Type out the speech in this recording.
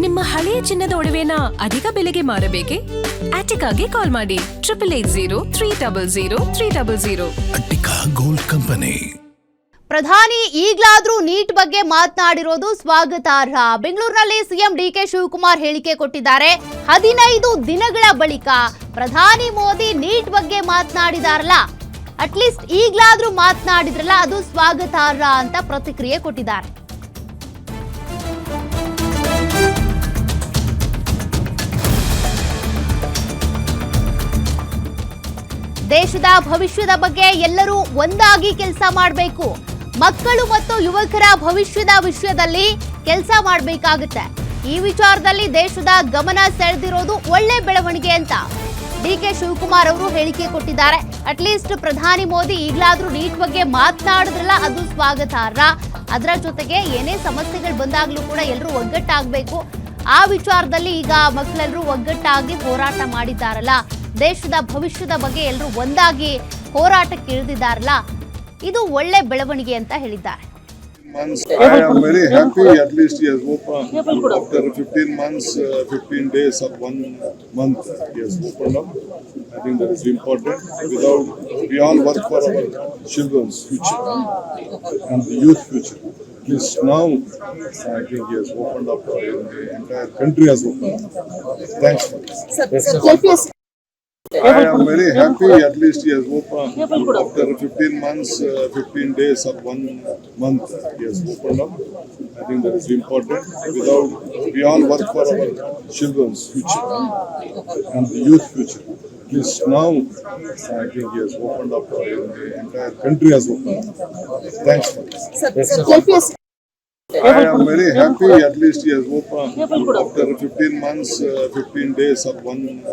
ನಿಮ್ಮ ಹಳೆಯ ಚಿನ್ನದ ಒಡವೆನ ಅಧಿಕ ಬೆಲೆಗೆ ಮಾರಬೇಕೆ? ಆಟಿಕಾಗೆ ಕಾಲ್ ಮಾಡಿ 8880 ಅಟ್ಟಿಕಾ ಗೋಲ್ಡ್ ಕಂಪನಿ. ಪ್ರಧಾನಿ ಈಗಲಾದ್ರೂ ನೀಟ್ ಬಗ್ಗೆ ಮಾತನಾಡಿರೋದು ಸ್ವಾಗತಾರ್ಹ. ಬೆಂಗಳೂರಿನಲ್ಲಿ ಸಿಎಂ ಡಿಕೆ ಶಿವಕುಮಾರ್ ಹೇಳಿಕೆ ಕೊಟ್ಟಿದ್ದಾರೆ. 15 ದಿನಗಳ ಬಳಿಕ ಪ್ರಧಾನಿ ಮೋದಿ ನೀಟ್ ಬಗ್ಗೆ ಮಾತನಾಡಿದಾರಲ್ಲ, ಅಟ್ಲೀಸ್ಟ್ ಈಗಲಾದ್ರೂ ಮಾತನಾಡಿದ್ರಲ್ಲ, ಅದು ಸ್ವಾಗತಾರ್ಹ ಅಂತ ಪ್ರತಿಕ್ರಿಯೆ ಕೊಟ್ಟಿದ್ದಾರೆ. ದೇಶದ ಭವಿಷ್ಯದ ಬಗ್ಗೆ ಎಲ್ಲರೂ ಒಂದಾಗಿ ಕೆಲಸ ಮಾಡಬೇಕು. ಮಕ್ಕಳು ಮತ್ತು ಯುವಕರ ಭವಿಷ್ಯದ ವಿಷಯದಲ್ಲಿ ಕೆಲಸ ಮಾಡಬೇಕಾಗುತ್ತೆ. ಈ ವಿಚಾರದಲ್ಲಿ ದೇಶದ ಗಮನ ಸೆಳೆದಿರೋದು ಒಳ್ಳೆ ಬೆಳವಣಿಗೆ ಅಂತ ಡಿಕೆ ಶಿವಕುಮಾರ್ ಅವರು ಹೇಳಿಕೆ ಕೊಟ್ಟಿದ್ದಾರೆ. ಅಟ್ಲೀಸ್ಟ್ ಪ್ರಧಾನಿ ಮೋದಿ ಈಗಲಾದ್ರೂ ನೀಟ್ ಬಗ್ಗೆ ಮಾತನಾಡಿದ್ರಲ್ಲ, ಅದು ಸ್ವಾಗತಾರ್ಹ. ಅದರ ಜೊತೆಗೆ ಏನೇ ಸಮಸ್ಯೆಗಳು ಬಂದಾಗಲೂ ಕೂಡ ಎಲ್ಲರೂ ಒಗ್ಗಟ್ಟಾಗಬೇಕು. ಆ ವಿಚಾರದಲ್ಲಿ ಈಗ ಮಕ್ಕಳೆಲ್ಲರೂ ಒಗ್ಗಟ್ಟಾಗಿ ಹೋರಾಟ ಮಾಡಿದ್ದಾರಲ್ಲ, ದೇಶದ ಭವಿಷ್ಯದ ಬಗ್ಗೆ ಎಲ್ಲರೂ ಒಂದಾಗಿ ಹೋರಾಟಕ್ಕೆ ಇಳಿದಿದ್ದಾರಲ್ಲ, ಇದು ಒಳ್ಳೆ ಬೆಳವಣಿಗೆ ಅಂತ ಹೇಳಿದ್ದಾರೆ. I am very happy at least he has opened after 15 months, 15 days or 1 month he has opened up. I think that is important. We all work for our children's future and the youth future. At least now I think he has opened up, the entire country has opened up. Thanks for this. I am very happy at least he has opened after 15 months, 15 days or 1 month he has opened up. I think that is important. We all work for our children's future and the youth future. At least now I think he has opened up, the entire country has opened up. Thanks for this. I am very happy at least he has opened after 15 months, 15 days or 1